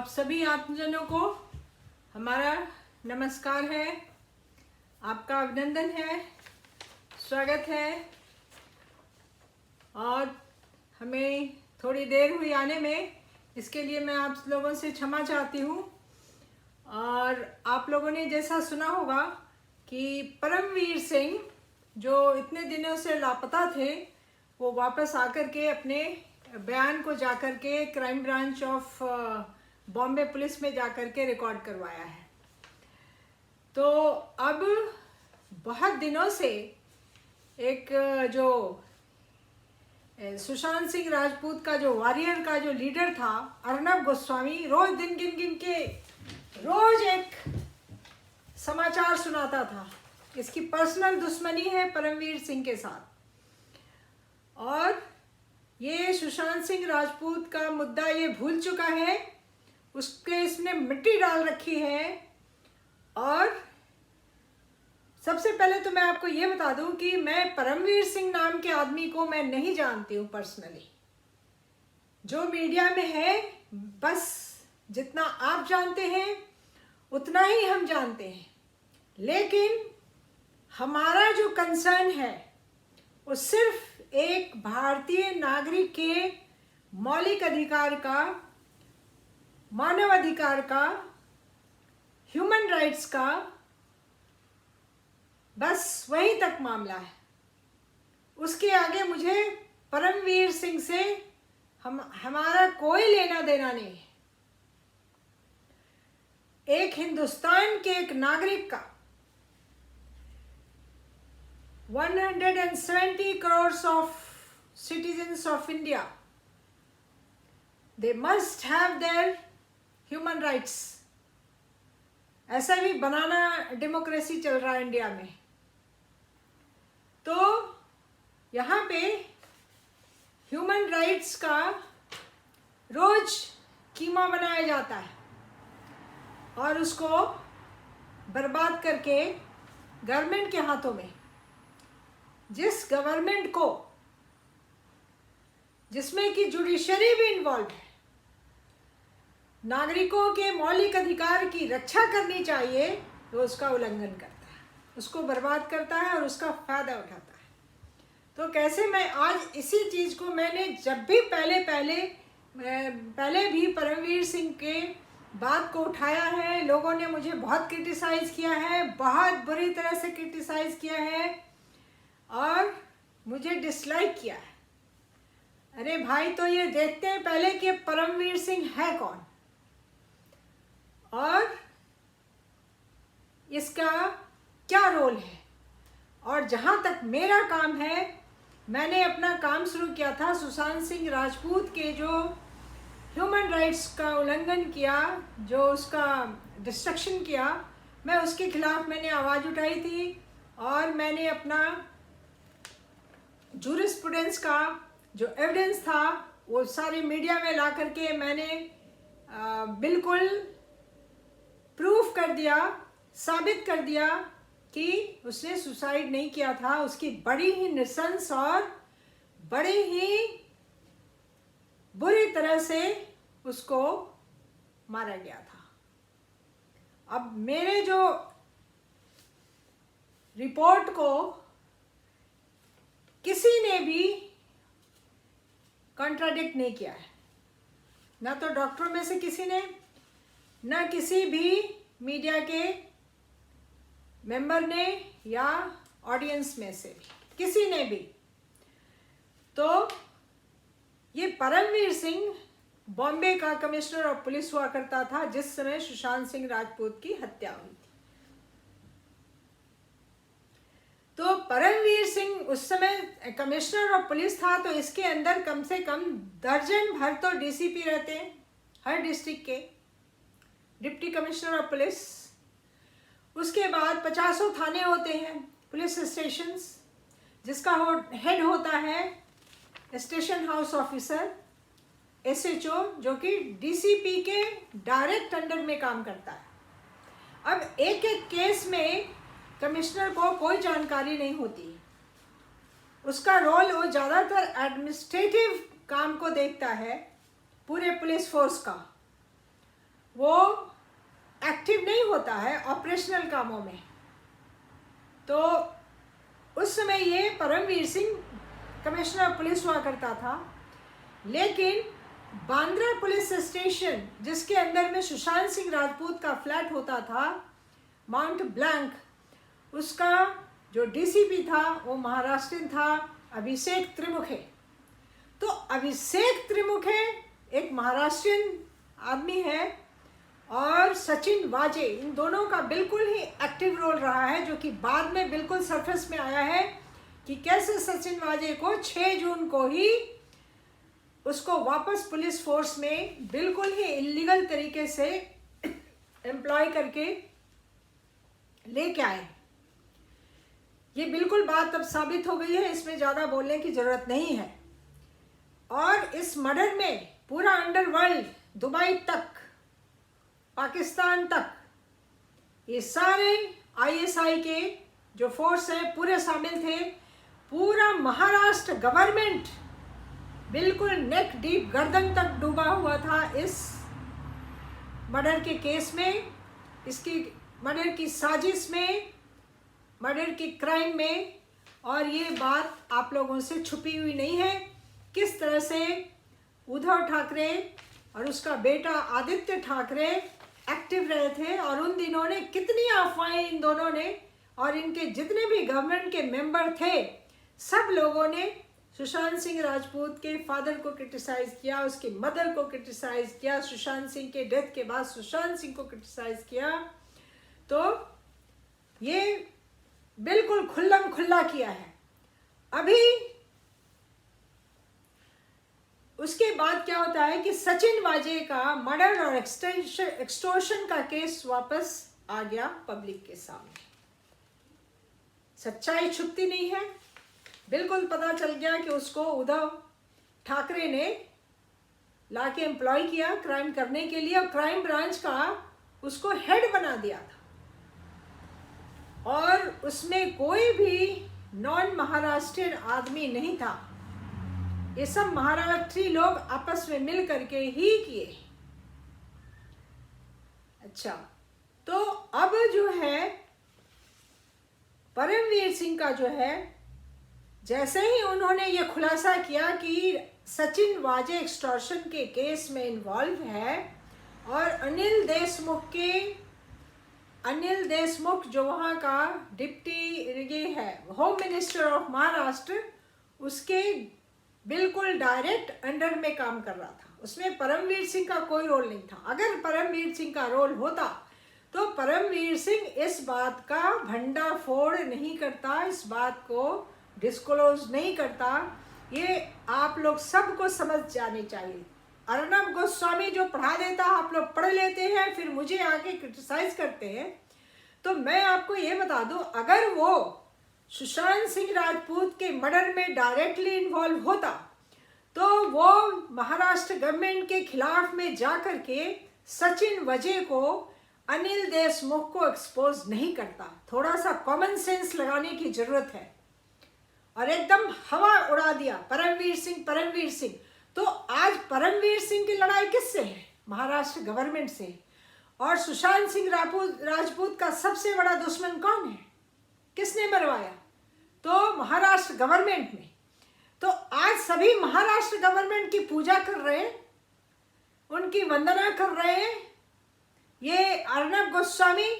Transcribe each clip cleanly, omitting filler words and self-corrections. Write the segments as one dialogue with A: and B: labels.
A: आप सभी आत्मजनों को हमारा नमस्कार है, आपका अभिनंदन है, स्वागत है। और हमें थोड़ी देर हुई आने में, इसके लिए मैं आप लोगों से क्षमा चाहती हूँ। और आप लोगों ने जैसा सुना होगा कि परमवीर सिंह जो इतने दिनों से लापता थे, वो वापस आकर के अपने बयान को जाकर के crime branch of Bombay police में जाकर के रिकॉर्ड करवाया है। तो अब बहुत दिनों से एक जो सुशांत सिंह राजपूत का जो वॉरियर का जो लीडर था अर्नब गोस्वामी, रोज दिन गिन गिन के रोज एक समाचार सुनाता था। इसकी पर्सनल दुश्मनी है परमवीर सिंह के साथ। और ये सुशांत सिंह राजपूत का मुद्दा ये भूल चुका है, उसके इसने मिट्टी डाल रखी है। और सबसे पहले तो मैं आपको ये बता दूं कि मैं परमवीर सिंह नाम के आदमी को मैं नहीं जानती हूँ पर्सनली। जो मीडिया में है बस जितना आप जानते हैं उतना ही हम जानते हैं, लेकिन हमारा जो कंसर्न है वो सिर्फ एक भारतीय नागरिक के मौलिक अधिकार का, मानव अधिकार का, ह्यूमन राइट्स का, बस वहीं तक मामला है। उसके आगे मुझे परमवीर सिंह से हमारा कोई लेना देना नहीं है। एक हिंदुस्तान के एक नागरिक का 170 crores of citizens of India, they must have their human rights। ऐसा भी बनाना डेमोक्रेसी चल रहा है इंडिया में। तो यहाँ पे ह्यूमन राइट्स का रोज कीमा बनाया जाता है और उसको बर्बाद करके गवर्नमेंट के हाथों में, जिस गवर्नमेंट को जिसमें कि जुडिशरी भी इन्वॉल्व है, नागरिकों के मौलिक अधिकार की रक्षा करनी चाहिए, तो उसका उल्लंघन करता है, उसको बर्बाद करता है और उसका फायदा उठाता है। तो कैसे मैं आज इसी चीज़ को मैंने जब भी पहले भी परमवीर सिंह के बात को उठाया है, लोगों ने मुझे बहुत क्रिटिसाइज किया है, बहुत बुरी तरह से क्रिटिसाइज किया है और मुझे डिसलाइक किया है। अरे भाई, तो ये देखते हैं पहले कि परमवीर सिंह है कौन और इसका क्या रोल है। और जहाँ तक मेरा काम है, मैंने अपना काम शुरू किया था सुशांत सिंह राजपूत के जो ह्यूमन राइट्स का उल्लंघन किया, जो उसका डिस्ट्रक्शन किया, मैं उसके खिलाफ मैंने आवाज़ उठाई थी। और मैंने अपना जूरिस्प्रूडेंस का जो एविडेंस था वो सारे मीडिया में ला करके मैंने बिल्कुल प्रूफ कर दिया, साबित कर दिया कि उसने सुसाइड नहीं किया था। उसकी बड़ी ही नृशंस और बड़ी ही बुरी तरह से उसको मारा गया था। अब मेरे जो रिपोर्ट को किसी ने भी कॉन्ट्राडिक्ट नहीं किया है, ना तो डॉक्टरों में से किसी ने, ना किसी भी मीडिया के मेंबर ने या ऑडियंस में से भी किसी ने भी। तो ये परमवीर सिंह बॉम्बे का कमिश्नर ऑफ पुलिस हुआ करता था जिस समय सुशांत सिंह राजपूत की हत्या हुई थी। तो परमवीर सिंह उस समय कमिश्नर ऑफ पुलिस था, तो इसके अंदर कम से कम दर्जन भर तो डीसीपी रहते हैं, हर डिस्ट्रिक्ट के डिप्टी कमिश्नर ऑफ पुलिस। उसके बाद 50 थाने होते हैं, पुलिस स्टेशंस, जिसका हेड होता है स्टेशन हाउस ऑफिसर, एसएचओ, जो कि डीसीपी के डायरेक्ट अंडर में काम करता है। अब एक एक केस में कमिश्नर को कोई जानकारी नहीं होती। उसका रोल, वो ज़्यादातर एडमिनिस्ट्रेटिव काम को देखता है पूरे पुलिस फोर्स का। होता है ऑपरेशनल कामों में। तो उस समय ये Paramvir Singh commissioner of police हुआ करता था, लेकिन बांद्रा पुलिस स्टेशन जिसके अंदर में सुशांत सिंह राजपूत का फ्लैट होता था, माउंट ब्लैंक, उसका जो डीसीपी था वो महाराष्ट्रियन था, अभिषेक त्रिमुखे। तो अभिषेक त्रिमुखे एक महाराष्ट्रियन आदमी है और सचिन वाजे, इन दोनों का बिल्कुल ही एक्टिव रोल रहा है, जो कि बाद में बिल्कुल सरफेस में आया है कि कैसे सचिन वाजे को 6 जून को ही उसको वापस पुलिस फोर्स में बिल्कुल ही इलीगल तरीके से एम्प्लॉय करके लेके आए। ये बिल्कुल बात अब साबित हो गई है, इसमें ज़्यादा बोलने की ज़रूरत नहीं है। और इस मर्डर में पूरा अंडरवर्ल्ड, दुबई तक, पाकिस्तान तक, ये सारे आईएसआई के जो फोर्स है पूरे शामिल थे। पूरा महाराष्ट्र गवर्नमेंट बिल्कुल नेक डीप, गर्दन तक डूबा हुआ था इस मर्डर के केस में, इसकी मर्डर की साजिश में, मर्डर की क्राइम में। और ये बात आप लोगों से छुपी हुई नहीं है, किस तरह से उद्धव ठाकरे और उसका बेटा आदित्य ठाकरे एक्टिव रहे थे, और उन दिनों ने कितनी अफवाहें इन दोनों ने और इनके जितने भी गवर्नमेंट के मेंबर थे, सब लोगों ने सुशांत सिंह राजपूत के फादर को क्रिटिसाइज किया, उसके मदर को क्रिटिसाइज किया, सुशांत सिंह के डेथ के बाद सुशांत सिंह को क्रिटिसाइज किया। तो ये बिल्कुल खुल्लम खुल्ला किया है। अभी उसके बाद क्या होता है कि सचिन वाजे का मर्डर और एक्सटॉर्शन का केस वापस आ गया पब्लिक के सामने। सच्चाई छुपती नहीं है, बिल्कुल पता चल गया कि उसको उद्धव ठाकरे ने लाके एम्प्लॉय किया क्राइम करने के लिए, और क्राइम ब्रांच का उसको हेड बना दिया था। और उसमें कोई भी नॉन महाराष्ट्रियन आदमी नहीं था, ये सब महाराष्ट्री लोग आपस में मिल करके ही किए। अच्छा, तो अब जो है परमवीर सिंह का जो है, जैसे ही उन्होंने ये खुलासा किया कि सचिन वाजे एक्सटॉर्शन के केस में इन्वॉल्व है, और अनिल देशमुख जो वहाँ का डिप्टी ये है होम मिनिस्टर ऑफ महाराष्ट्र, उसके बिल्कुल डायरेक्ट अंडर में काम कर रहा था। उसमें परमवीर सिंह का कोई रोल नहीं था। अगर परमवीर सिंह का रोल होता तो परमवीर सिंह इस बात का भंडाफोड़ नहीं करता, इस बात को डिस्क्लोज नहीं करता। ये आप लोग सबको समझ जाने चाहिए। अर्नब गोस्वामी जो पढ़ा देता, आप लोग पढ़ लेते हैं, फिर मुझे आके क्रिटिसाइज करते हैं। तो मैं आपको ये बता दूं, अगर वो सुशांत सिंह राजपूत के मर्डर में डायरेक्टली इन्वॉल्व होता तो वो महाराष्ट्र गवर्नमेंट के खिलाफ में जा कर के सचिन वाजे को, अनिल देशमुख को एक्सपोज नहीं करता। थोड़ा सा कॉमन सेंस लगाने की जरूरत है। और एकदम हवा उड़ा दिया परमवीर सिंह। तो आज परमवीर सिंह की लड़ाई किससे है? महाराष्ट्र गवर्नमेंट से। और सुशांत सिंह राजपूत का सबसे बड़ा दुश्मन कौन है? किसने मरवाया? तो महाराष्ट्र गवर्नमेंट ने। तो आज सभी महाराष्ट्र गवर्नमेंट की पूजा कर रहे हैं, उनकी वंदना कर रहे हैं। ये अर्नब गोस्वामी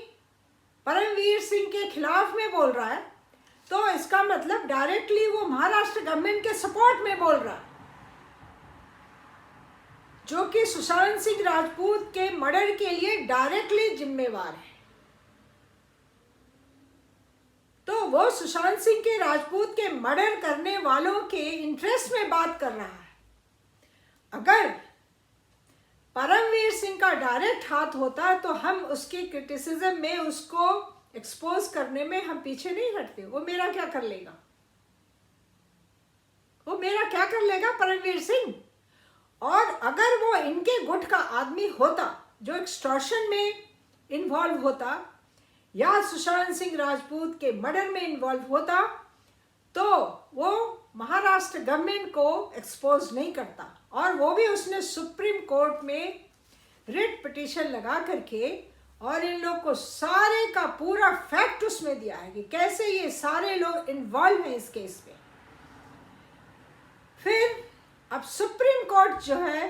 A: परमवीर सिंह के खिलाफ में बोल रहा है, तो इसका मतलब डायरेक्टली वो महाराष्ट्र गवर्नमेंट के सपोर्ट में बोल रहा है, जो कि सुशांत सिंह राजपूत के मर्डर के लिए डायरेक्टली जिम्मेवार है। तो वो सुशांत सिंह के राजपूत के मर्डर करने वालों के इंटरेस्ट में बात कर रहा है। अगर परमवीर सिंह का डायरेक्ट हाथ होता तो हम उसके क्रिटिसिज्म में, उसको एक्सपोज करने में हम पीछे नहीं हटते। वो मेरा क्या कर लेगा? परमवीर सिंह। और अगर वो इनके गुट का आदमी होता जो एक्सटॉर्शन में इन्वॉल्व होता या सुशांत सिंह राजपूत के मर्डर में इन्वॉल्व होता, तो वो महाराष्ट्र गवर्नमेंट को एक्सपोज नहीं करता। और वो भी उसने सुप्रीम कोर्ट में रिट पिटीशन लगा करके और इन लोग को सारे का पूरा फैक्ट उसमें दिया है कि कैसे ये सारे लोग इन्वॉल्व हैं इस केस में। फिर अब सुप्रीम कोर्ट जो है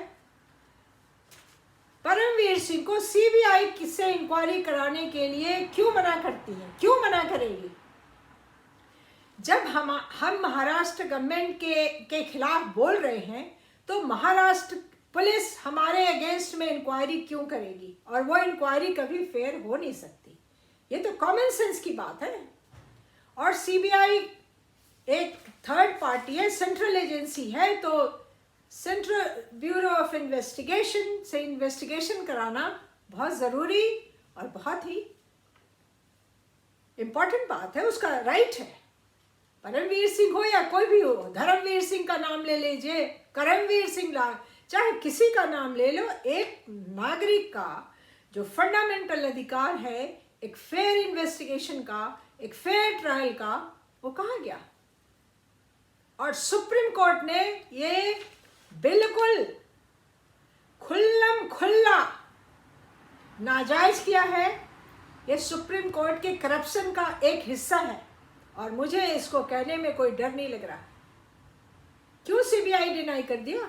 A: परमवीर सिंह को सीबीआई से इंक्वायरी कराने के लिए क्यों मना करती है, क्यों मना करेगी? जब हम महाराष्ट्र गवर्नमेंट के खिलाफ बोल रहे हैं तो महाराष्ट्र पुलिस हमारे अगेंस्ट में इंक्वायरी क्यों करेगी? और वो इंक्वायरी कभी फेयर हो नहीं सकती। ये तो कॉमन सेंस की बात है। और सीबीआई एक थर्ड पार्टी है, सेंट्रल एजेंसी है, तो सेंट्रल ब्यूरो ऑफ इन्वेस्टिगेशन से इन्वेस्टिगेशन कराना बहुत ज़रूरी और बहुत ही इम्पोर्टेंट बात है, उसका राइट है। परमवीर सिंह हो या कोई भी हो, धर्मवीर सिंह का नाम ले लीजिए, करमवीर सिंह, चाहे किसी का नाम ले लो, एक नागरिक का जो फंडामेंटल अधिकार है एक फेयर इन्वेस्टिगेशन का, एक फेयर ट्रायल का, वो कहाँ गया? और सुप्रीम कोर्ट ने ये बिल्कुल खुल्लम खुल्ला नाजायज किया है। ये सुप्रीम कोर्ट के करप्शन का एक हिस्सा है और मुझे इसको कहने में कोई डर नहीं लग रहा। क्यों सीबीआई डिनाई कर दिया?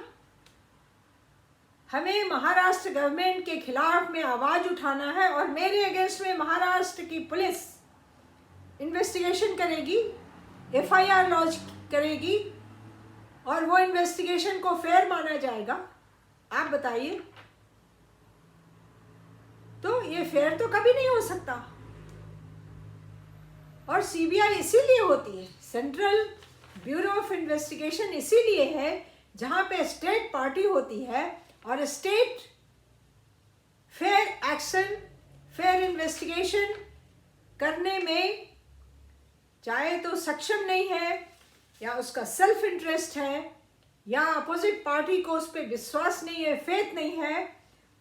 A: हमें महाराष्ट्र गवर्नमेंट के खिलाफ में आवाज उठाना है और मेरे अगेंस्ट में महाराष्ट्र की पुलिस इन्वेस्टिगेशन करेगी, एफआईआर लॉन्च करेगी और वो इन्वेस्टिगेशन को फेयर माना जाएगा। आप बताइए, तो ये फेयर तो कभी नहीं हो सकता। और सीबीआई इसीलिए होती है, सेंट्रल ब्यूरो ऑफ इन्वेस्टिगेशन इसीलिए है जहां पे स्टेट पार्टी होती है और state fair action, fair investigation करने में चाहे तो सक्षम नहीं है या उसका सेल्फ इंटरेस्ट है या अपोजिट पार्टी को उस पर विश्वास नहीं है, फेथ नहीं है,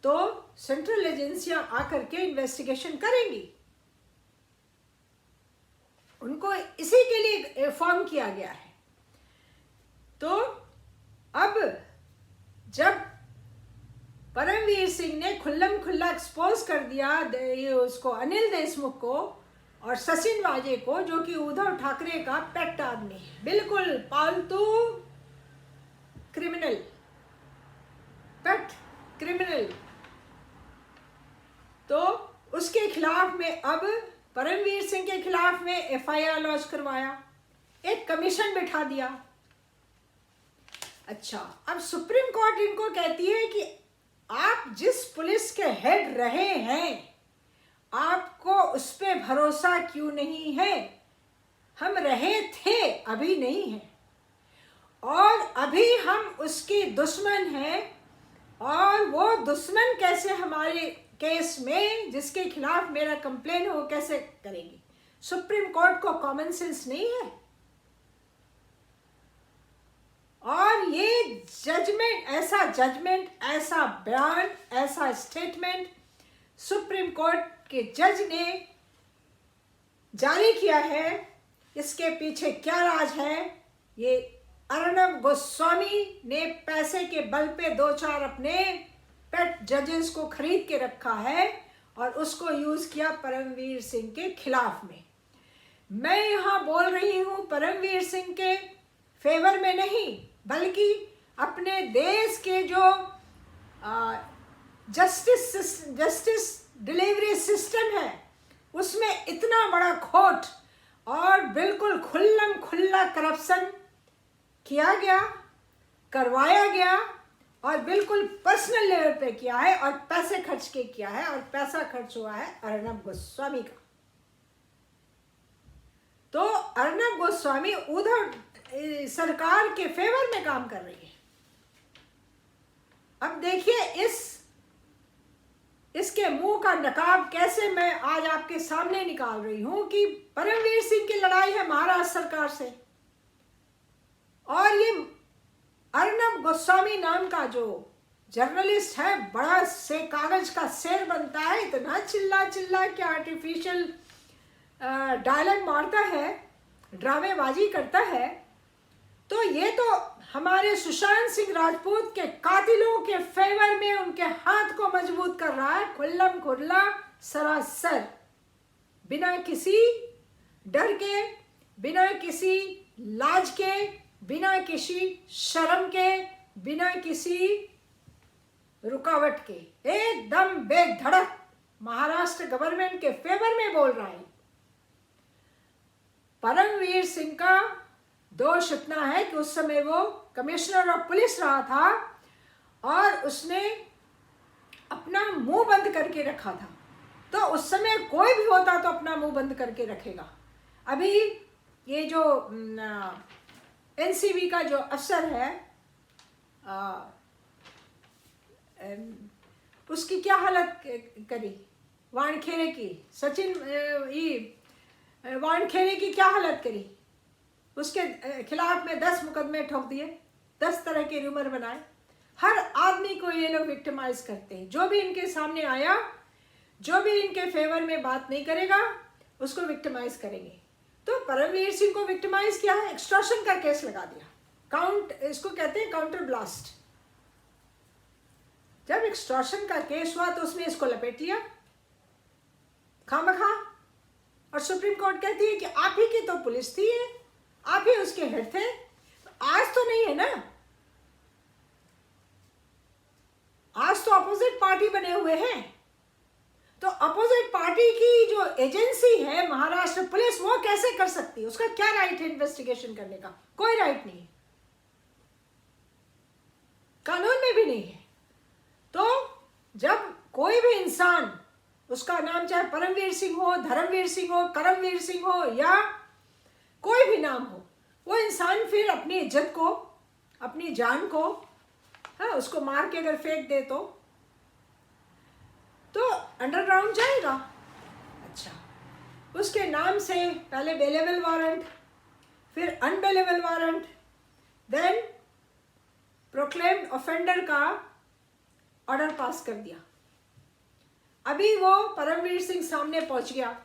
A: तो सेंट्रल एजेंसियां आकर के इन्वेस्टिगेशन करेंगी। उनको इसी के लिए फॉर्म किया गया है। तो अब जब परमवीर सिंह ने खुल्लम खुल्ला एक्सपोज कर दिया उसको, अनिल देशमुख को और सचिन वाजे को, जो कि उद्धव ठाकरे का पेट आदमी है, बिल्कुल पालतू क्रिमिनल, पेट क्रिमिनल, तो उसके खिलाफ में अब परमवीर सिंह के खिलाफ में एफआईआर लॉन्च करवाया, एक कमीशन बिठा दिया। अच्छा, अब सुप्रीम कोर्ट इनको कहती है कि आप जिस पुलिस के हेड रहे हैं आपको उस पर भरोसा क्यों नहीं है? हम रहे थे, अभी नहीं है, और अभी हम उसके दुश्मन हैं, और वो दुश्मन कैसे हमारे केस में जिसके खिलाफ मेरा कंप्लेन हो कैसे करेगी? सुप्रीम कोर्ट को कॉमन सेंस नहीं है। और ये जजमेंट, ऐसा बयान, ऐसा स्टेटमेंट सुप्रीम कोर्ट के जज ने जारी किया है। इसके पीछे क्या राज है? ये अर्नब गोस्वामी ने पैसे के बल पे 2-4 अपने पेट जजेस को खरीद के रखा है और उसको यूज किया परमवीर सिंह के खिलाफ में। मैं यहाँ बोल रही हूँ परमवीर सिंह के फेवर में नहीं, बल्कि अपने देश के जो जस्टिस डिलीवरी सिस्टम है उसमें इतना बड़ा खोट और बिल्कुल खुल्लम खुल्ला करप्शन किया गया, करवाया गया, और बिल्कुल पर्सनल लेवल पे किया है और पैसे खर्च के किया है, और पैसा खर्च हुआ है अर्नब गोस्वामी का। तो अर्नब गोस्वामी उधर सरकार के फेवर में काम कर रही है। अब देखिए इसके मुंह का नकाब कैसे मैं आज आपके सामने निकाल रही हूं कि परमवीर सिंह की लड़ाई है महाराष्ट्र सरकार से, और ये अर्नब गोस्वामी नाम का जो जर्नलिस्ट है बड़ा से कागज का शेर बनता है, इतना चिल्ला चिल्ला के आर्टिफिशियल डायलॉग मारता है, ड्रामेबाजी करता है। तो ये तो हमारे सुशांत सिंह राजपूत के कातिलों के फेवर में उनके हाथ को मजबूत कर रहा है, खुल्लम खुल्ला सरासर, बिना किसी डर के, बिना किसी लाज के, बिना किसी शर्म के, बिना किसी रुकावट के, एकदम बेधड़क महाराष्ट्र गवर्नमेंट के फेवर में बोल रहा है। परमवीर सिंह का दोष इतना है कि उस समय वो कमिश्नर ऑफ पुलिस रहा था और उसने अपना मुंह बंद करके रखा था। तो उस समय कोई भी होता तो अपना मुंह बंद करके रखेगा। अभी ये जो एनसीबी का जो अफसर है उसकी क्या हालत करी, वानखेड़े की, सचिन वानखेड़े की क्या हालत करी, उसके खिलाफ में 10 मुकदमे ठोक दिए, 10 तरह के रूमर बनाए। हर आदमी को ये लोग विक्टिमाइज करते हैं। जो भी इनके सामने आया, जो भी इनके फेवर में बात नहीं करेगा उसको विक्टिमाइज करेंगे। तो परमवीर सिंह को विक्टिमाइज किया है, एक्सटॉर्शन का केस लगा दिया, इसको कहते हैं काउंटर ब्लास्ट। जब एक्सटॉर्शन का केस हुआ तो उसने इसको लपेट लिया खामखा, और सुप्रीम कोर्ट कहती है कि आप ही की तो पुलिस थी, आप ही उसके हेड थे। आज तो नहीं है ना, आज तो अपोजिट पार्टी बने हुए हैं। तो अपोजिट पार्टी की जो एजेंसी है महाराष्ट्र पुलिस, वो कैसे कर सकती है? उसका क्या राइट है इन्वेस्टिगेशन करने का? कोई राइट नहीं है, कानून में भी नहीं है। तो जब कोई भी इंसान, उसका नाम चाहे परमवीर सिंह हो, धर्मवीर सिंह हो, करमवीर सिंह हो, या कोई भी नाम हो, वो इंसान फिर अपनी इज्जत को, अपनी जान को, हाँ, उसको मार के अगर फेंक दे तो अंडरग्राउंड जाएगा। अच्छा, उसके नाम से पहले बेलेबल वारंट, फिर unbailable warrant, then proclaimed offender का ऑर्डर पास कर दिया। अभी वो परमवीर सिंह सामने पहुंच गया।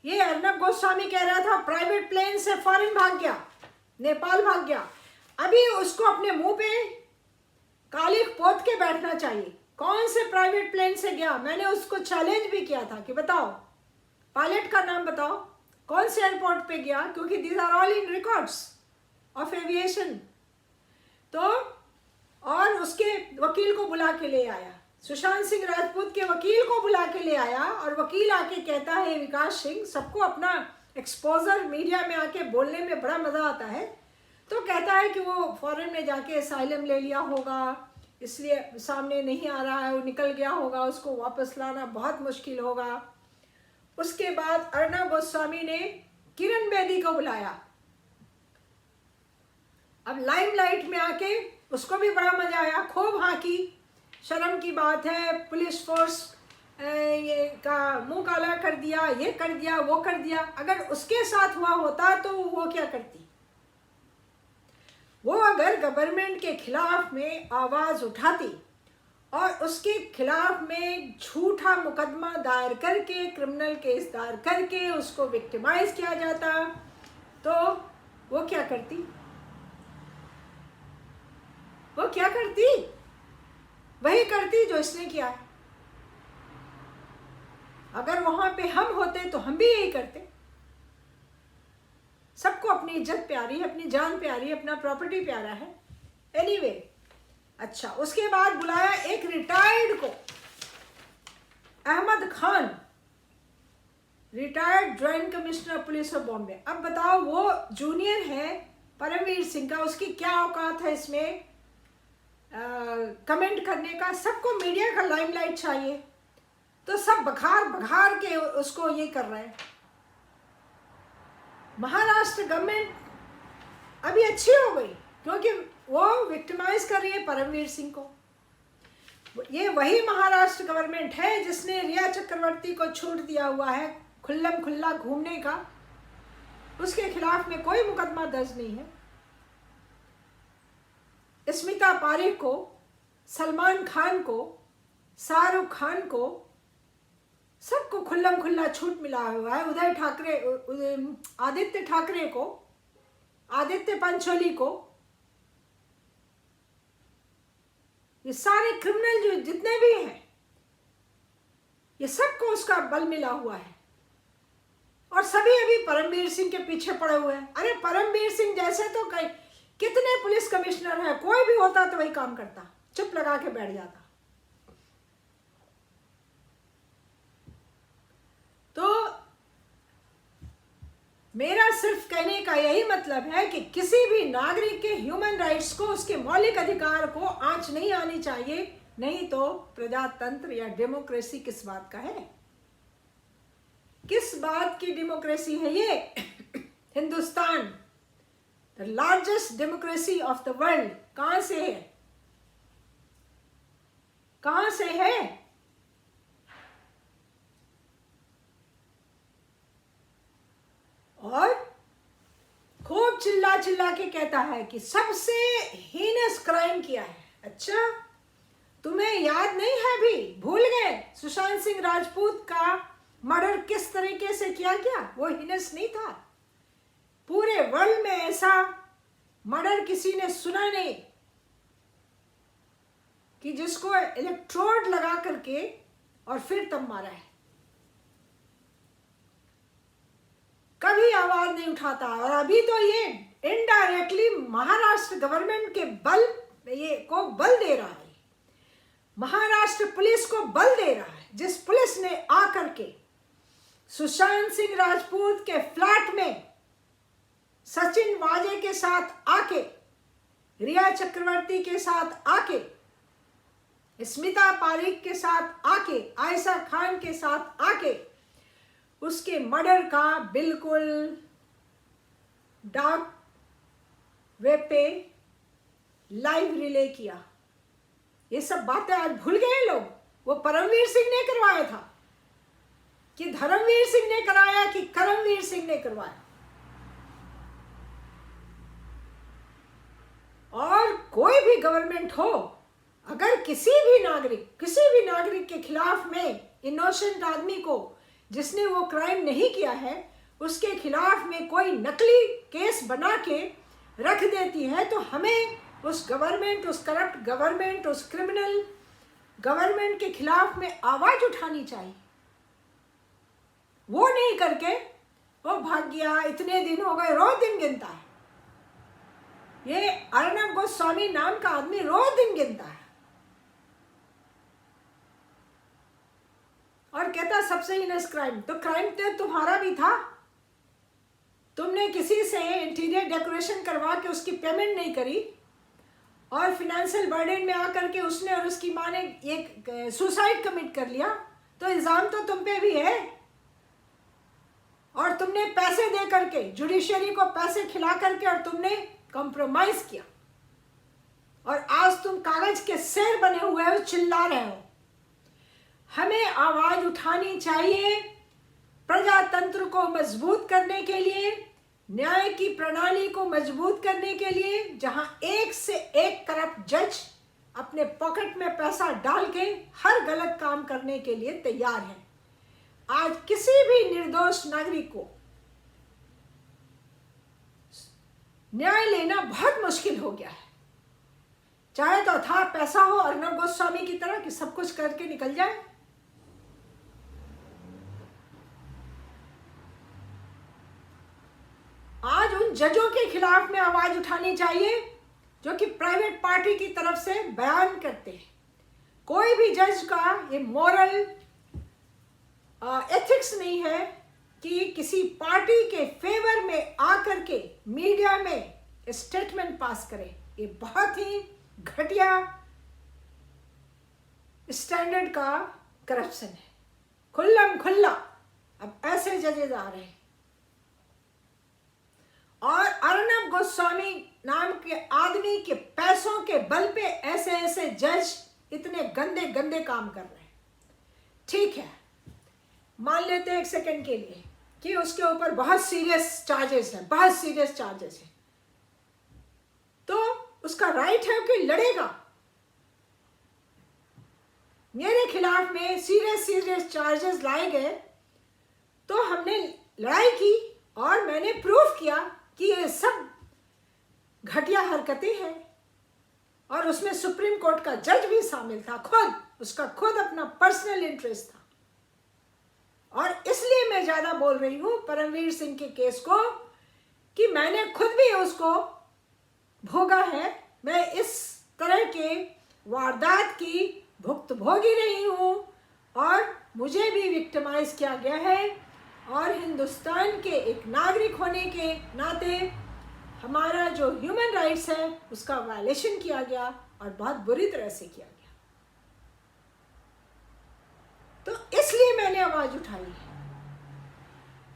A: ये अर्नब गोस्वामी कह रहा था प्राइवेट प्लेन से फॉरेन भाग गया, नेपाल भाग गया। अभी उसको अपने मुंह पे कालिख पोत के बैठना चाहिए। कौन से प्राइवेट प्लेन से गया? मैंने उसको चैलेंज भी किया था कि बताओ, पायलट का नाम बताओ, कौन से एयरपोर्ट पे गया, क्योंकि these are all in records of aviation. तो और उसके वकील को बुला के ले आया, सुशांत सिंह राजपूत के वकील को बुला के ले आया, और वकील आके कहता है, विकास सिंह, सबको अपना एक्सपोजर मीडिया में आके बोलने में बड़ा मजा आता है, तो कहता है कि वो फॉरेन में जाके असाइलम ले लिया होगा, इसलिए सामने नहीं आ रहा है, वो निकल गया होगा, उसको वापस लाना बहुत मुश्किल होगा। उसके बाद अर्नब गोस्वामी ने किरण बेदी को बुलाया। अब लाइमलाइट में आके उसको भी बड़ा मजा आया, खूब हाँकी, शर्म की बात है, पुलिस फोर्स ये का मुंह काला कर दिया, ये कर दिया, वो कर दिया। अगर उसके साथ हुआ होता तो वो क्या करती? वो अगर गवर्नमेंट के खिलाफ में आवाज उठाती और उसके खिलाफ में झूठा मुकदमा दायर करके, क्रिमिनल केस दायर करके उसको विक्टिमाइज किया जाता, तो वो क्या करती? वो क्या करती? वही करती जो इसने किया है। अगर वहां पे हम होते तो हम भी यही करते। सबको अपनी इज्जत प्यारी है, अपनी जान प्यारी है, अपना प्रॉपर्टी प्यारा है। एनीवे, अच्छा, उसके बाद बुलाया एक रिटायर्ड को, Ahmad Khan, retired joint commissioner police of Bombay. अब बताओ, वो जूनियर है परमवीर सिंह का, उसकी क्या औकात है इसमें कमेंट करने का? सबको मीडिया का लाइमलाइट चाहिए, तो सब बघार बघार के उसको ये कर रहे हैं। महाराष्ट्र गवर्नमेंट अभी अच्छी हो गई क्योंकि वो विक्टिमाइज कर रही है परमवीर सिंह को। ये वही महाराष्ट्र गवर्नमेंट है जिसने रिया चक्रवर्ती को छूट दिया हुआ है खुल्लम खुल्ला घूमने का। उसके खिलाफ में कोई मुकदमा दर्ज नहीं है। स्मिता पारेख को, सलमान खान को, शाहरुख खान को, सबको खुल्लम खुल्ला छूट मिला हुआ है। आदित्य ठाकरे को, आदित्य पंचोली को, ये सारे क्रिमिनल जो जितने भी हैं, ये सबको उसका बल मिला हुआ है और सभी अभी परमवीर सिंह के पीछे पड़े हुए हैं। अरे परमवीर सिंह जैसे तो कई कितने पुलिस कमिश्नर हैं, कोई भी होता तो वही काम करता, चुप लगा के बैठ जाता। तो मेरा सिर्फ कहने का यही मतलब है कि किसी भी नागरिक के ह्यूमन राइट्स को, उसके मौलिक अधिकार को आंच नहीं आनी चाहिए, नहीं तो प्रजातंत्र या डेमोक्रेसी किस बात का है? किस बात की डेमोक्रेसी है ये? Hindustan, the largest democracy of the world, कहां से है? कहां से है? और खूब चिल्ला चिल्ला के कहता है कि सबसे हीनस क्राइम किया है। अच्छा, तुम्हें याद नहीं है? भी भूल गए सुशांत सिंह राजपूत का मर्डर किस तरीके से किया गया? वो हीनस नहीं था? पूरे वर्ल्ड में ऐसा मर्डर किसी ने सुना नहीं कि जिसको इलेक्ट्रोड लगा करके और फिर तब मारा है। कभी आवाज नहीं उठाता। और अभी तो ये इनडायरेक्टली महाराष्ट्र गवर्नमेंट के बल दे रहा है, महाराष्ट्र पुलिस को बल दे रहा है, जिस पुलिस ने आकर के सुशांत सिंह राजपूत के फ्लैट में सचिन वाजे के साथ आके, रिया चक्रवर्ती के साथ आके, स्मिता पारिक के साथ आके, आयशा खान के साथ आके उसके मर्डर का बिल्कुल डार्क वेब पे लाइव रिले किया। ये सब बातें आज भूल गए लोग। वो परमवीर सिंह ने करवाया था कि धर्मवीर सिंह ने कराया कि करमवीर सिंह ने करवाया? और कोई भी गवर्नमेंट हो, अगर किसी भी नागरिक के खिलाफ में, इनोसेंट आदमी को जिसने वो क्राइम नहीं किया है, उसके खिलाफ में कोई नकली केस बना के रख देती है, तो हमें उस गवर्नमेंट, उस करप्ट गवर्नमेंट, उस क्रिमिनल गवर्नमेंट के खिलाफ में आवाज उठानी चाहिए। वो नहीं करके वो भाग गया, इतने दिन हो गए, रोज दिन गिनता है। ये अर्नब गोस्वामी नाम का आदमी रोज दिन गिनता है और कहता सबसे हीनस क्राइम। तो क्राइम तो तुम्हारा भी था। तुमने किसी से इंटीरियर डेकोरेशन करवा के उसकी पेमेंट नहीं करी और फिनेंशियल बर्डन में आकर के उसने और उसकी माँ ने एक सुसाइड कमिट कर लिया, तो इल्जाम तो तुम पे भी है। और तुमने पैसे दे करके, जुडिशरी को पैसे खिला करके, और तुमने कॉम्प्रोमाइज किया, और आज तुम कागज के शेर बने हुए हो, चिल्ला रहे हो। हमें आवाज उठानी चाहिए प्रजातंत्र को मजबूत करने के लिए, न्याय की प्रणाली को मजबूत करने के लिए, जहां एक से एक करप्ट जज अपने पॉकेट में पैसा डाल के हर गलत काम करने के लिए तैयार है। आज किसी भी निर्दोष नागरिक को न्याय लेना बहुत मुश्किल हो गया है। चाहे तो था पैसा हो अर्नब गोस्वामी की तरह कि सब कुछ करके निकल जाए। आज उन जजों के खिलाफ में आवाज उठानी चाहिए जो कि प्राइवेट पार्टी की तरफ से बयान करते हैं। कोई भी जज का ये मॉरल एथिक्स नहीं है कि किसी पार्टी के फेवर में आकर के मीडिया में स्टेटमेंट पास करे। ये बहुत ही घटिया स्टैंडर्ड का करप्शन है, खुल्लम खुल्ला। अब ऐसे जजेस आ रहे हैं और अर्नब गोस्वामी नाम के आदमी के पैसों के बल पे ऐसे ऐसे जज इतने गंदे गंदे काम कर रहे हैं। ठीक है, मान लेते हैं एक सेकंड के लिए कि उसके ऊपर बहुत सीरियस चार्जेस हैं, बहुत सीरियस चार्जेस हैं, तो उसका राइट है कि लड़ेगा। मेरे खिलाफ में सीरियस चार्जेस लाए गए तो हमने लड़ाई की और मैंने प्रूफ किया कि ये सब घटिया हरकतें हैं और उसमें सुप्रीम कोर्ट का जज भी शामिल था, खुद उसका खुद अपना पर्सनल इंटरेस्ट था। और इसलिए मैं ज्यादा बोल रही हूं परमवीर सिंह के केस को कि मैंने खुद भी उसको भोगा है। मैं इस तरह के वारदात की भुक्तभोगी रही हूं और मुझे भी विक्टिमाइज किया गया है। और हिंदुस्तान के एक नागरिक होने के नाते हमारा जो ह्यूमन राइट्स है उसका वायलेशन किया गया और बहुत बुरी तरह से किया गया। तो इसलिए मैंने आवाज उठाई है।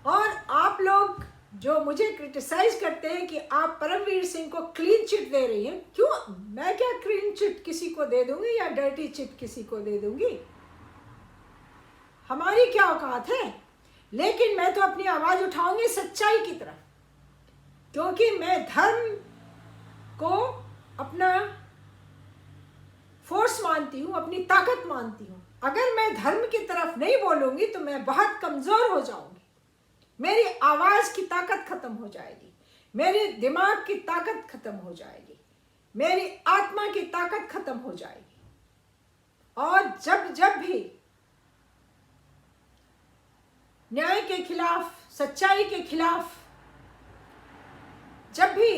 A: और आप लोग जो मुझे क्रिटिसाइज करते हैं कि आप परमवीर सिंह को क्लीन चिट दे रही हैं, क्यों? मैं क्या क्लीन चिट किसी को दे दूंगी या डर्टी चिट किसी को दे दूंगी? हमारी क्या औकात है? लेकिन मैं तो अपनी आवाज उठाऊंगी सच्चाई की तरफ, क्योंकि मैं धर्म को अपना फोर्स मानती हूं, अपनी ताकत मानती हूं। अगर मैं धर्म की तरफ नहीं बोलूंगी तो मैं बहुत कमजोर हो जाऊंगी, मेरी आवाज की ताकत खत्म हो जाएगी, मेरे दिमाग की ताकत खत्म हो जाएगी, मेरी आत्मा की ताकत खत्म हो जाएगी। और जब भी न्याय के खिलाफ, सच्चाई के खिलाफ जब भी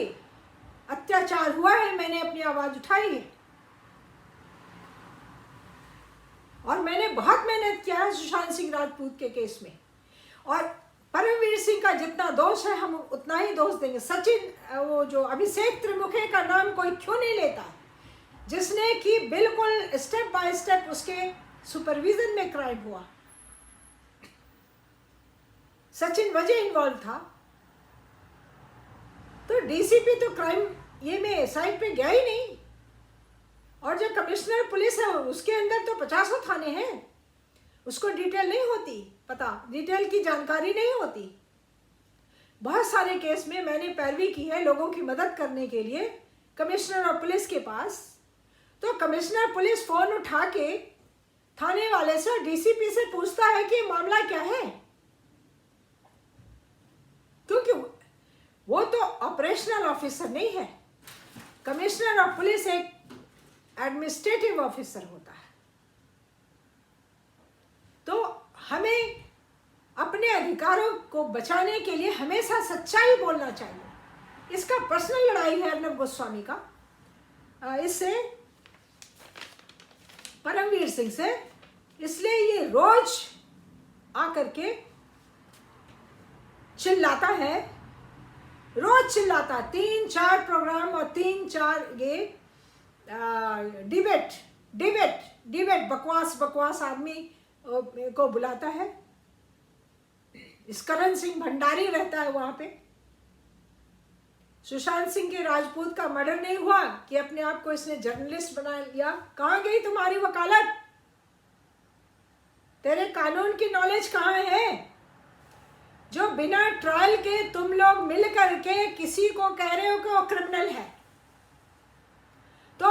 A: अत्याचार हुआ है, मैंने अपनी आवाज उठाई है। और मैंने बहुत मेहनत किया है सुशांत सिंह राजपूत के केस में। और परमवीर सिंह का जितना दोष है हम उतना ही दोष देंगे। सचिन, वो जो अभिषेक त्रिमुखे का नाम कोई क्यों नहीं लेता, जिसने कि बिल्कुल स्टेप बाय स्टेप उसके सुपरविजन में क्राइम हुआ। सचिन वजह इन्वॉल्व था, तो डीसीपी तो क्राइम ये में साइड पे गया ही नहीं। और जो कमिश्नर पुलिस है उसके अंदर तो 50 थाने हैं, उसको डिटेल नहीं होती, पता डिटेल की जानकारी नहीं होती। बहुत सारे केस में मैंने पैरवी की है लोगों की मदद करने के लिए कमिश्नर और पुलिस के पास। तो कमिश्नर पुलिस फोन उठा के थाने वाले से, डीसीपी से पूछता है कि मामला क्या है, क्योंकि वो तो ऑपरेशनल ऑफिसर नहीं है। कमिश्नर ऑफ पुलिस एक एडमिनिस्ट्रेटिव ऑफिसर होता है। तो हमें अपने अधिकारों को बचाने के लिए हमेशा सच्चाई बोलना चाहिए। इसका पर्सनल लड़ाई है अर्नब गोस्वामी का इससे, परमवीर सिंह से, इसलिए ये रोज आकर के चिल्लाता है, रोज चिल्लाता, 3-4 प्रोग्राम और 3-4 ये डिबेट बकवास आदमी को बुलाता है। करण सिंह भंडारी रहता है वहां पे। सुशांत सिंह के राजपूत का मर्डर नहीं हुआ कि अपने आप को इसने जर्नलिस्ट बना लिया। कहां गई तुम्हारी वकालत? तेरे कानून की नॉलेज कहां है? जो बिना ट्रायल के तुम लोग मिल करके किसी को कह रहे हो कि वो क्रिमिनल है। तो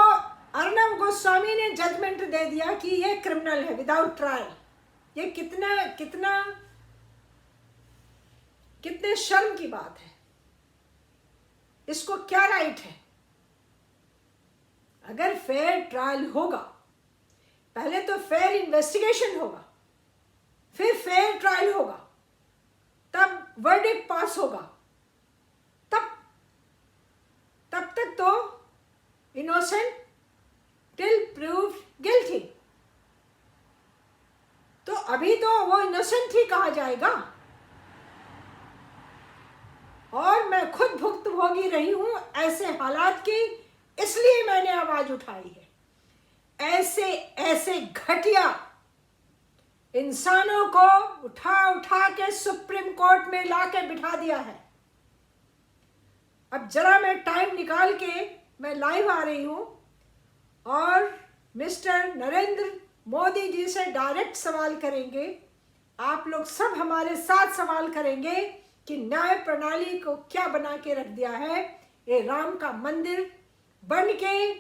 A: अर्नब गोस्वामी ने जजमेंट दे दिया कि ये क्रिमिनल है विदाउट ट्रायल। ये कितने शर्म की बात है। इसको क्या राइट है? अगर फेयर ट्रायल होगा, पहले तो फेयर इन्वेस्टिगेशन होगा, फिर फेयर ट्रायल होगा, तब वर्डिक्ट पास होगा, तब तक तो इनोसेंट टिल प्रूव्ड गिल्टी। तो अभी तो वो इनोसेंट ही कहा जाएगा। और मैं खुद भुक्तभोगी रही हूं ऐसे हालात की, इसलिए मैंने आवाज उठाई है। ऐसे घटिया इंसानों को उठा के सुप्रीम कोर्ट में लाके बिठा दिया है। अब जरा मैं टाइम निकाल के मैं लाइव आ रही हूं और मिस्टर नरेंद्र मोदी जी से डायरेक्ट सवाल करेंगे। आप लोग सब हमारे साथ सवाल करेंगे कि न्याय प्रणाली को क्या बना के रख दिया है। ये राम का मंदिर बन के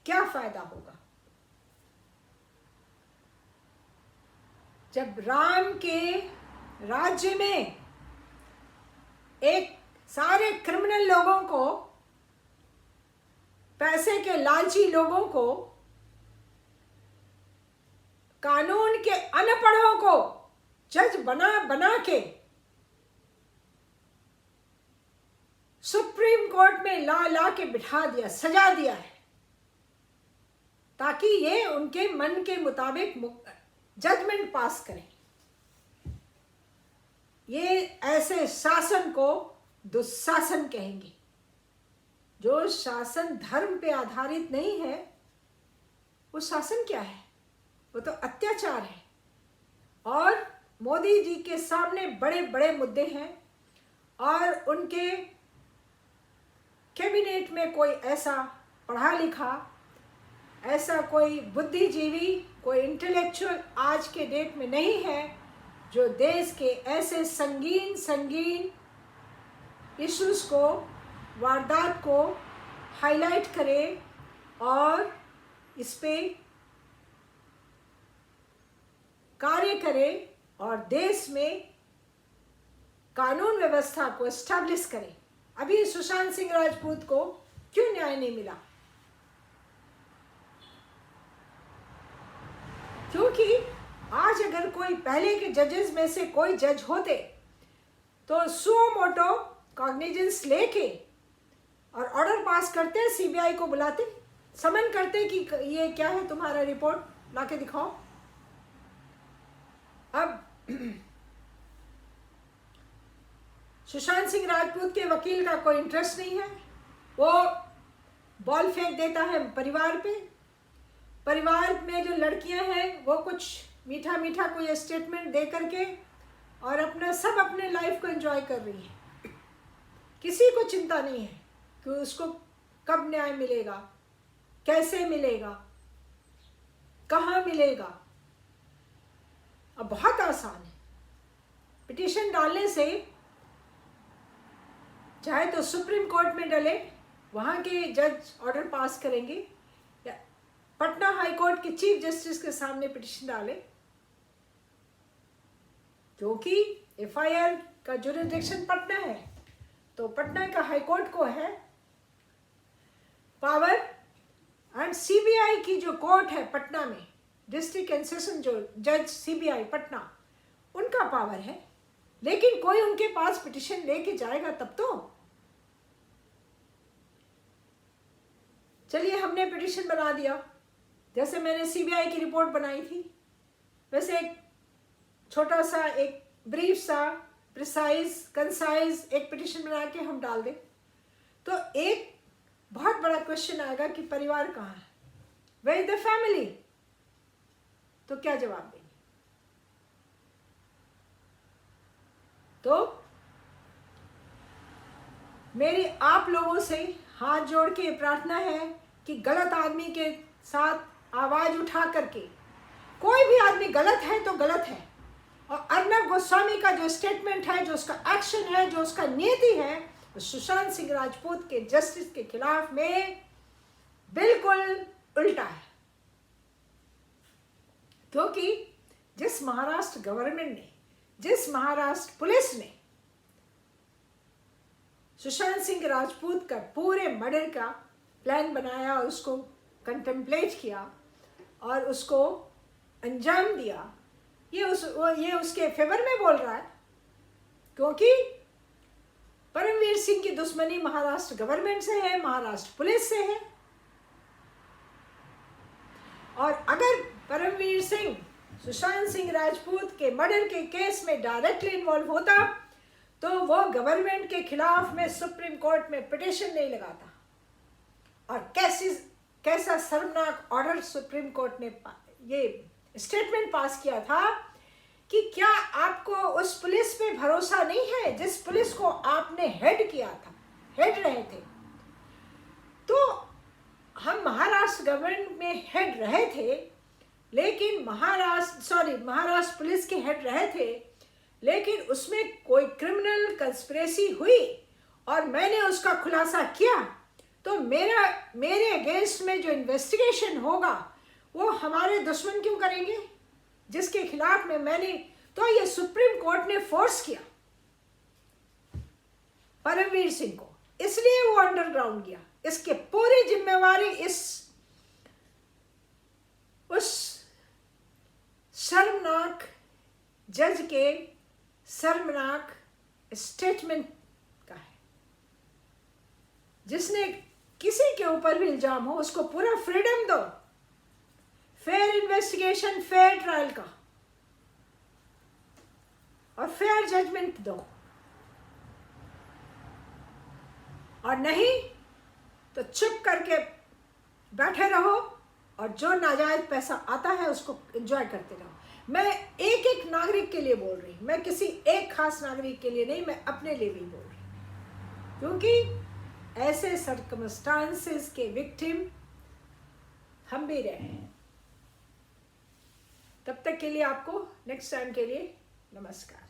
A: क्या फायदा होगा? जब राम के राज्य में एक सारे क्रिमिनल लोगों को पैसे के लालची लोगों को, कानून के अनपढ़ों को जज बना बना के सुप्रीम कोर्ट में ला ला के बिठा दिया, सजा दिया है, ताकि ये उनके मन के मुताबिक जजमेंट पास करें। ये ऐसे शासन को दुशासन कहेंगे। जो शासन धर्म पे आधारित नहीं है, वो शासन क्या है? वो तो अत्याचार है। और मोदी जी के सामने बड़े बड़े मुद्दे हैं और उनके कैबिनेट में कोई ऐसा पढ़ा लिखा, ऐसा कोई बुद्धिजीवी, कोई इंटेलेक्चुअल आज के डेट में नहीं है जो देश के ऐसे संगीन संगीन इश्यूज को, वारदात को हाईलाइट करे और इस पे कार्य करे और देश में कानून व्यवस्था को एस्टैब्लिश करे। अभी सुशांत सिंह राजपूत को क्यों न्याय नहीं मिला? क्योंकि आज अगर कोई पहले के जजेस में से कोई जज होते तो सुओ मोटो कॉग्निजेंस लेके और ऑर्डर पास करते, सीबीआई को बुलाते, समन करते कि ये क्या है तुम्हारा रिपोर्ट लाके दिखाओ। अब सुशांत सिंह राजपूत के वकील का कोई इंटरेस्ट नहीं है, वो बॉल फेंक देता है परिवार पे। परिवार में जो लड़कियां हैं वो कुछ मीठा मीठा कोई स्टेटमेंट दे करके और अपने लाइफ को एंजॉय कर रही है। किसी को चिंता नहीं है कि उसको कब न्याय मिलेगा, कैसे मिलेगा, कहाँ मिलेगा। अब बहुत आसान है, पिटीशन डालने से चाहे तो सुप्रीम कोर्ट में डले, वहाँ के जज ऑर्डर पास करेंगे, या पटना हाई कोर्ट के चीफ जस्टिस के सामने पिटीशन डाले, क्योंकि एफआईआर का जुरिडिक्शन पटना है, तो पटना का हाई कोर्ट को है पावर। एंड सीबीआई की जो कोर्ट है पटना में, डिस्ट्रिक्ट एंड सेशन जो जज सीबीआई पटना, उनका पावर है। लेकिन कोई उनके पास पिटीशन लेके जाएगा तब तो। चलिए, हमने पिटीशन बना दिया, जैसे मैंने सीबीआई की रिपोर्ट बनाई थी वैसे एक छोटा सा, एक ब्रीफ सा, प्रिसाइज, कंसाइज एक पिटीशन बना के हम डाल दें, तो एक बहुत बड़ा क्वेश्चन आएगा कि परिवार कहाँ है, वेयर इज द फैमिली। तो क्या जवाब देंगे? तो मेरी आप लोगों से हाथ जोड़ के प्रार्थना है कि गलत आदमी के साथ आवाज उठा करके, कोई भी आदमी गलत है तो गलत है, और अर्नब गोस्वामी का जो स्टेटमेंट है, जो उसका एक्शन है, जो उसका नीति है, वो सुशांत सिंह राजपूत के जस्टिस के खिलाफ में बिल्कुल उल्टा है। क्योंकि जिस महाराष्ट्र गवर्नमेंट ने, जिस महाराष्ट्र पुलिस ने सुशांत सिंह राजपूत का पूरे मर्डर का प्लान बनाया और उसको कंटेम्पलेट किया और उसको अंजाम दिया, ये उसके फेवर में बोल रहा है। क्योंकि परमवीर सिंह की दुश्मनी महाराष्ट्र गवर्नमेंट से है, महाराष्ट्र पुलिस से है। और अगर परमवीर सिंह सुशांत सिंह राजपूत के मर्डर के केस में डायरेक्टली इन्वॉल्व होता तो वो गवर्नमेंट के खिलाफ में सुप्रीम कोर्ट में पिटीशन नहीं लगाता। और कैसा शर्मनाक ऑर्डर सुप्रीम कोर्ट ने ये स्टेटमेंट पास किया था कि क्या आपको उस पुलिस पे भरोसा नहीं है जिस पुलिस को आपने हेड किया था, हेड रहे थे। तो हम महाराष्ट्र गवर्नमेंट में हेड रहे थे, लेकिन महाराष्ट्र पुलिस के हेड रहे थे, लेकिन उसमें कोई क्रिमिनल कंस्पिरेसी हुई और मैंने उसका खुलासा किया, तो मेरे अगेंस्ट में जो इन्वेस्टिगेशन होगा वो हमारे दुश्मन क्यों करेंगे, जिसके खिलाफ में मैंने, तो ये सुप्रीम कोर्ट ने फोर्स किया परमवीर सिंह को, इसलिए वो अंडरग्राउंड गया, इसके पूरी जिम्मेवारी उस शर्मनाक जज के शर्मनाक स्टेटमेंट का है। जिसने किसी के ऊपर भी इल्जाम हो उसको पूरा फ्रीडम दो, फेयर इन्वेस्टिगेशन, फेयर ट्रायल का, और फेयर जजमेंट दो, और नहीं तो चुप करके बैठे रहो और जो नाजायज पैसा आता है उसको एंजॉय करते रहो। मैं एक एक नागरिक के लिए बोल रही हूँ, मैं किसी एक खास नागरिक के लिए नहीं, मैं अपने लिए भी बोल रही हूँ, क्योंकि ऐसे सर्कमस्टांसेस के विक्टिम हम भी रहे हैं। तब तक के लिए आपको नेक्स्ट टाइम के लिए नमस्कार।